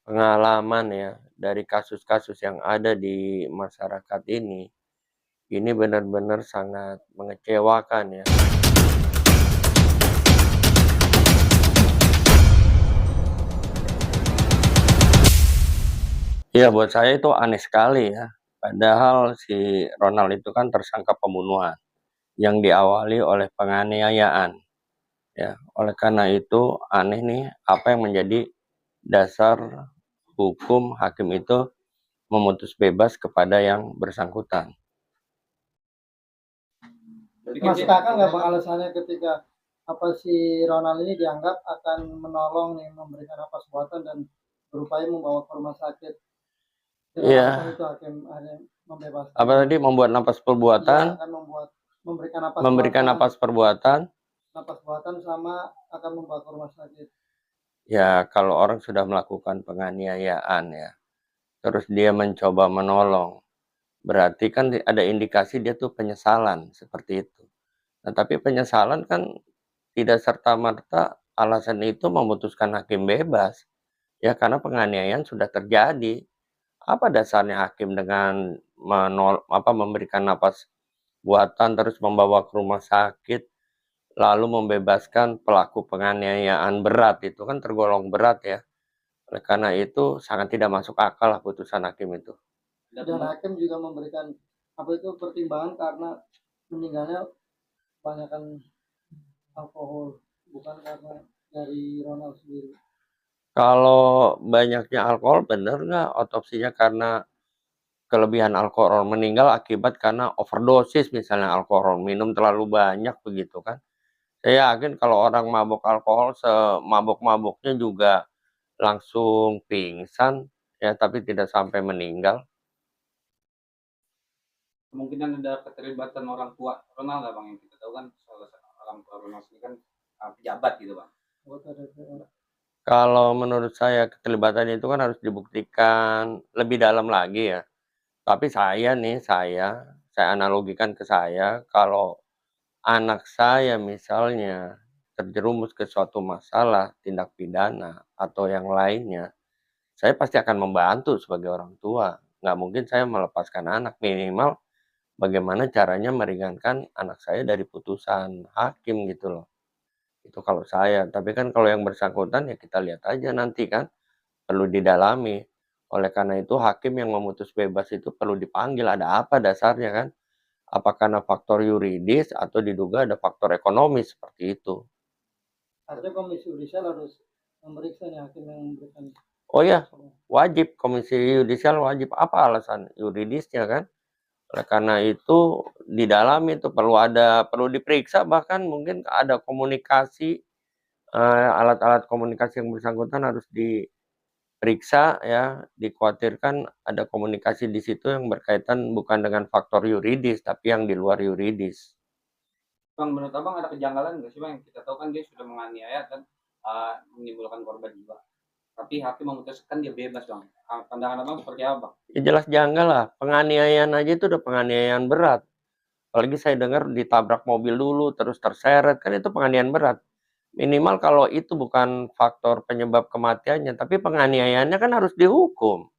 Pengalaman ya, dari kasus-kasus yang ada di masyarakat ini benar-benar sangat mengecewakan ya. Ya buat saya itu aneh sekali ya. Padahal si Ronald itu kan tersangka pembunuhan yang diawali oleh penganiayaan. Ya, oleh karena itu aneh nih apa yang menjadi dasar hukum hakim itu memutus bebas kepada yang bersangkutan. Masuk akal nggak bang alasannya ketika apa si Ronald ini dianggap akan menolong nih memberikan napas buatan dan berupaya membawa ke rumah sakit dengan alasan Iya, itu hakim hanya membebaskan apa tadi membuat napas perbuatan, akan membuat memberikan napas memberikan buatan napas perbuatan. sama akan membawa ke rumah sakit. Ya, kalau orang sudah melakukan penganiayaan ya, terus dia mencoba menolong, berarti kan ada indikasi dia tuh penyesalan seperti itu. Nah, tapi penyesalan kan tidak serta-merta alasan itu memutuskan hakim bebas. Ya, karena penganiayaan sudah terjadi. Apa dasarnya hakim dengan memberikan napas buatan terus membawa ke rumah sakit lalu membebaskan pelaku penganiayaan berat, itu kan tergolong berat ya. Oleh karena itu sangat tidak masuk akal lah putusan hakim itu. Dan hakim juga memberikan apa itu pertimbangan karena meninggalnya kebanyakan alkohol bukan karena dari Ronald sendiri. Kalau banyaknya alkohol, benar nggak otopsinya karena kelebihan alkohol, meninggal akibat karena overdosis misalnya alkohol, minum terlalu banyak begitu kan. Saya yakin kalau orang mabuk alkohol semabuk-mabuknya juga langsung pingsan ya, tapi tidak sampai meninggal. Kemungkinan ada keterlibatan orang tua Ronald nggak bang, yang kita tahu kan salah satu orang tua Ronald ini kan pejabat gitu bang. Kalau menurut saya keterlibatan itu kan harus dibuktikan lebih dalam lagi ya. Tapi saya analogikan ke saya, kalau anak saya misalnya terjerumus ke suatu masalah tindak pidana atau yang lainnya, saya pasti akan membantu sebagai orang tua. Nggak mungkin saya melepaskan anak, minimal bagaimana caranya meringankan anak saya dari putusan hakim gitu loh. Itu kalau saya, tapi kan kalau yang bersangkutan ya kita lihat aja nanti kan, perlu didalami. Oleh karena itu hakim yang memutus bebas itu perlu dipanggil, ada apa dasarnya kan? Apa karena faktor yuridis atau diduga ada faktor ekonomis seperti itu. Artinya komisi yudisial harus memeriksa nih hakim yang memberikan. Oh ya, wajib komisi yudisial wajib. Apa alasan yuridisnya kan? Oleh karena itu didalami itu perlu diperiksa, bahkan mungkin ada komunikasi, alat-alat komunikasi yang bersangkutan harus diperiksa ya, dikhawatirkan ada komunikasi di situ yang berkaitan bukan dengan faktor yuridis tapi yang di luar yuridis. Bang, menurut abang ada kejanggalan nggak sih bang? Kita tahu kan dia sudah menganiaya dan menimbulkan korban jiwa. Tapi hakim memutuskan dia bebas bang. Pandangan abang seperti apa bang? Ya jelas janggal lah, penganiayaan aja itu udah penganiayaan berat. Apalagi saya dengar ditabrak mobil dulu terus terseret, kan itu penganiayaan berat. Minimal kalau itu bukan faktor penyebab kematiannya, tapi penganiayaannya kan harus dihukum.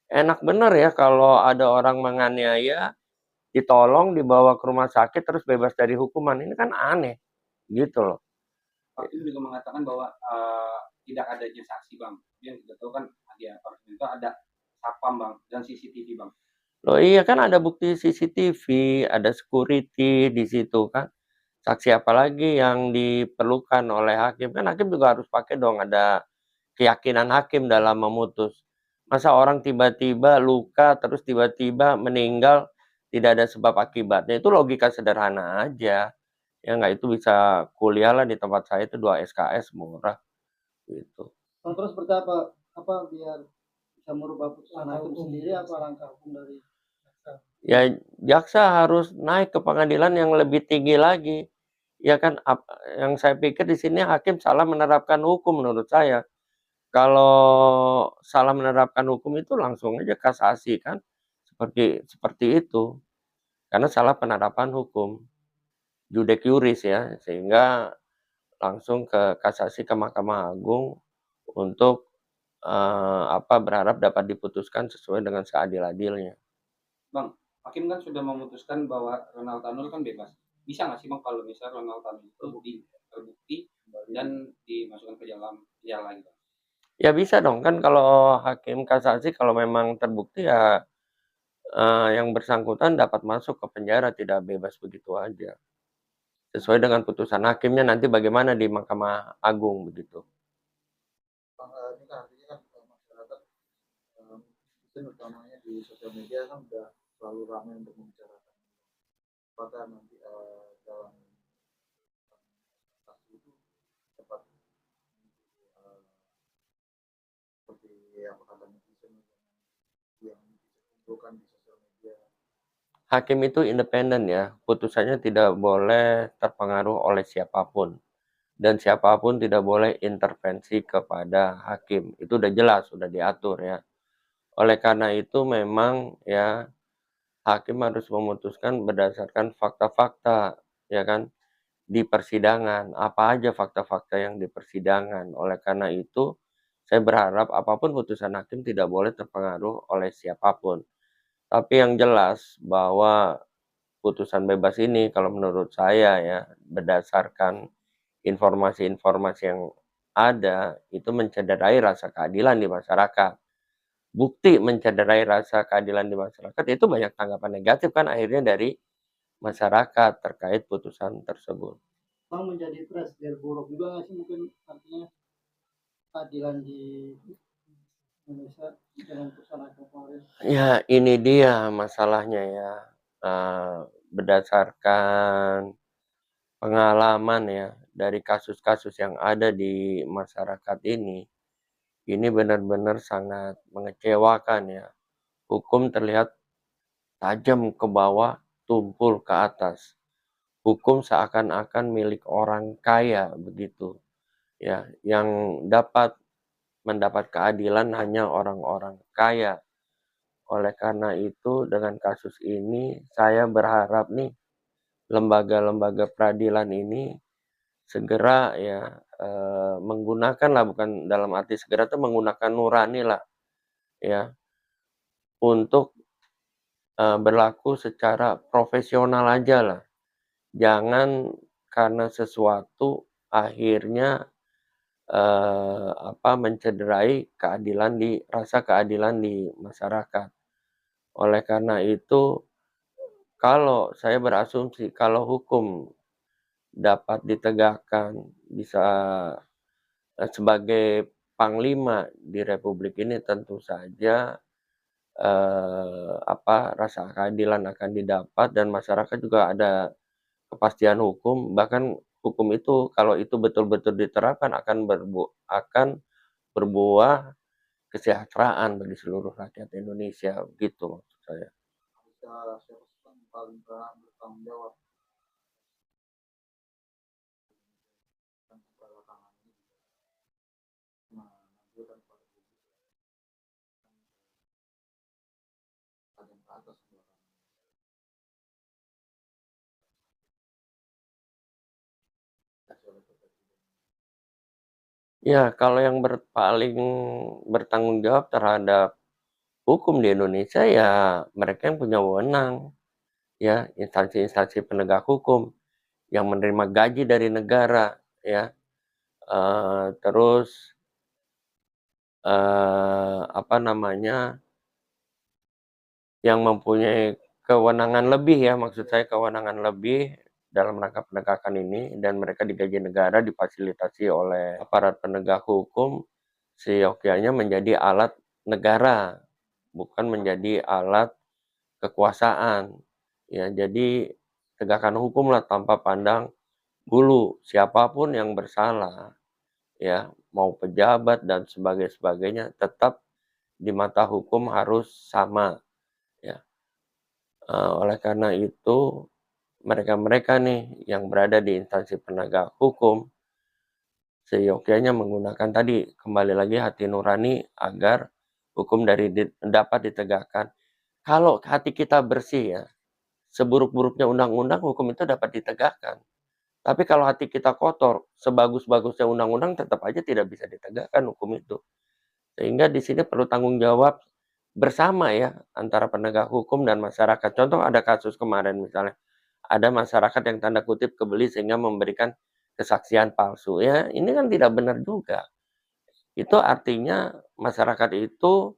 Enak bener ya kalau ada orang menganiaya, ditolong, dibawa ke rumah sakit, terus bebas dari hukuman. Ini kan aneh, gitu loh. Hakim juga mengatakan bahwa tidak adanya saksi bang. Yang kita tahu kan di apartemen itu ada sapam bang dan CCTV bang. Loh iya kan ada bukti CCTV, ada security di situ kan. Saksi apa lagi yang diperlukan oleh hakim? Kan hakim juga harus pakai dong, ada keyakinan hakim dalam memutus. Masa orang tiba-tiba luka, terus tiba-tiba meninggal, tidak ada sebab akibatnya. Itu logika sederhana aja. Ya nggak, itu bisa kuliah lah di tempat saya itu 2 SKS murah gitu. Terus seperti apa biar bisa merubah putusan hakim sendiri apa langkah hukum dari jaksa? Ya jaksa harus naik ke pengadilan yang lebih tinggi lagi. Ya kan, yang saya pikir di sini hakim salah menerapkan hukum menurut saya. Kalau salah menerapkan hukum itu langsung aja kasasi kan, seperti seperti itu. Karena salah penerapan hukum, judek juris ya, sehingga langsung ke kasasi ke Mahkamah Agung untuk berharap dapat diputuskan sesuai dengan seadil-adilnya. Bang, hakim kan sudah memutuskan bahwa Ronald Tanul kan bebas. Bisa nggak sih Bang kalau misalnya Ronald Tanul itu terbukti dan dimasukkan ke dalam penjara lagi, Bang? Ya bisa dong, kan kalau hakim kasasi kalau memang terbukti ya, yang bersangkutan dapat masuk ke penjara, tidak bebas begitu aja. Sesuai dengan putusan hakimnya nanti bagaimana di Mahkamah Agung begitu. Ini kan artinya kan masyarakat mungkin utamanya di sosial media kan udah selalu ramai untuk membicarakan apakah nanti dalam kasus itu dapat seperti apa kata netizen yang dikumpulkan di sosial media. Hakim itu independen ya, putusannya tidak boleh terpengaruh oleh siapapun. Dan siapapun tidak boleh intervensi kepada hakim. Itu udah jelas, sudah diatur ya. Oleh karena itu memang ya hakim harus memutuskan berdasarkan fakta-fakta ya kan di persidangan. Apa aja fakta-fakta yang di persidangan. Oleh karena itu saya berharap apapun putusan hakim tidak boleh terpengaruh oleh siapapun. Tapi yang jelas bahwa putusan bebas ini kalau menurut saya ya berdasarkan informasi-informasi yang ada itu mencederai rasa keadilan di masyarakat. Bukti mencederai rasa keadilan di masyarakat itu banyak tanggapan negatif kan akhirnya dari masyarakat terkait putusan tersebut. Bang menjadi presiden buruk juga nggak sih mungkin artinya keadilan di Indonesia dengan putusan hakim kemarin? Ya ini dia masalahnya ya. Berdasarkan pengalaman ya dari kasus-kasus yang ada di masyarakat ini benar-benar sangat mengecewakan ya. Hukum terlihat tajam ke bawah, tumpul ke atas. Hukum seakan-akan milik orang kaya begitu. Ya, yang mendapat keadilan hanya orang-orang kaya. Oleh karena itu dengan kasus ini saya berharap nih lembaga-lembaga peradilan ini segera ya menggunakan lah, bukan dalam arti segera tuh menggunakan nurani lah ya untuk berlaku secara profesional aja lah. Jangan karena sesuatu akhirnya mencederai rasa keadilan di masyarakat. Oleh karena itu, kalau saya berasumsi kalau hukum dapat ditegakkan, bisa sebagai panglima di republik ini tentu saja rasa keadilan akan didapat dan masyarakat juga ada kepastian hukum, bahkan hukum itu kalau itu betul-betul diterapkan akan berbuah kesejahteraan bagi seluruh rakyat Indonesia, begitu maksud saya. Bisa siapa yang paling bertanggung jawab belakangan ini menampilkan pada publik tajam ke atas belakangan. Ya, kalau yang paling bertanggung jawab terhadap hukum di Indonesia ya mereka yang punya wewenang, ya instansi-instansi penegak hukum yang menerima gaji dari negara, ya terus yang mempunyai kewenangan lebih ya, maksud saya kewenangan lebih dalam rangka penegakan ini, dan mereka digaji negara, difasilitasi oleh aparat penegak hukum, seyogyanya menjadi alat negara, bukan menjadi alat kekuasaan. Ya, jadi tegakkan hukum lah tanpa pandang bulu, siapapun yang bersalah, ya mau pejabat dan sebagainya tetap di mata hukum harus sama. Ya. Oleh karena itu mereka-mereka nih yang berada di instansi penegak hukum seyogyanya menggunakan tadi kembali lagi hati nurani agar hukum dapat ditegakkan. Kalau hati kita bersih ya, seburuk-buruknya undang-undang, hukum itu dapat ditegakkan. Tapi kalau hati kita kotor, sebagus-bagusnya undang-undang tetap aja tidak bisa ditegakkan hukum itu. Sehingga di sini perlu tanggung jawab bersama ya, antara penegak hukum dan masyarakat. Contoh ada kasus kemarin misalnya, ada masyarakat yang tanda kutip "kebeli" sehingga memberikan kesaksian palsu. Ya, ini kan tidak benar juga. Itu artinya masyarakat itu,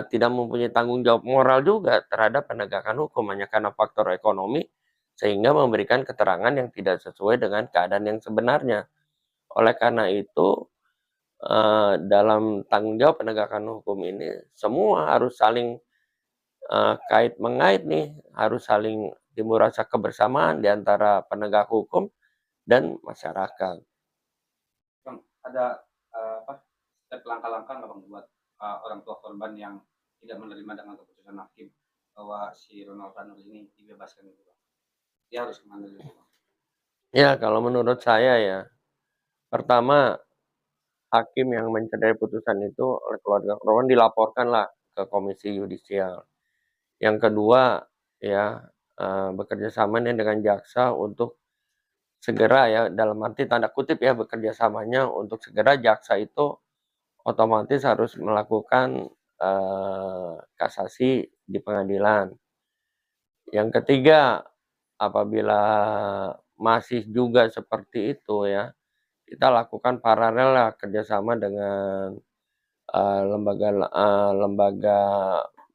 tidak mempunyai tanggung jawab moral juga terhadap penegakan hukum hanya karena faktor ekonomi, sehingga memberikan keterangan yang tidak sesuai dengan keadaan yang sebenarnya. Oleh karena itu, dalam tanggung jawab penegakan hukum ini, semua harus saling, kait-mengait nih, harus saling timbul rasa kebersamaan di antara penegak hukum dan masyarakat. Bang, ada step langkah-langkah nggak Bang buat orang tua korban yang tidak menerima dengan keputusan hakim bahwa si Ronald Tanur ini dibebaskan gitu Bang? Dia harus kemana dulu Bang? Ya, kalau menurut saya ya, pertama hakim yang mencederai putusan itu oleh keluarga korban dilaporkanlah ke Komisi Yudisial. Yang kedua, ya, bekerja sama nih dengan jaksa untuk segera ya, dalam arti tanda kutip ya, bekerja samanya untuk segera jaksa itu otomatis harus melakukan, kasasi di pengadilan. Yang ketiga, apabila masih juga seperti itu ya, kita lakukan paralel lah kerjasama dengan, lembaga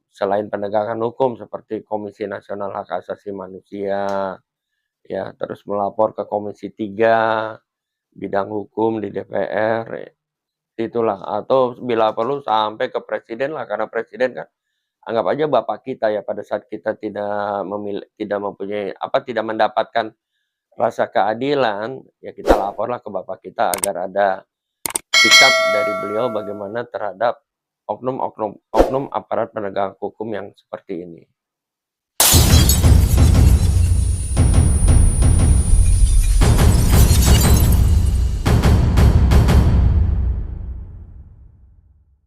selain penegakan hukum seperti Komisi Nasional Hak Asasi Manusia, ya, terus melapor ke Komisi 3 bidang hukum di DPR, itulah, atau bila perlu sampai ke presiden lah, karena presiden kan anggap aja bapak kita ya, pada saat kita tidak mempunyai tidak mendapatkan rasa keadilan, ya kita laporlah ke bapak kita agar ada sikap dari beliau bagaimana terhadap oknum aparat penegak hukum yang seperti ini.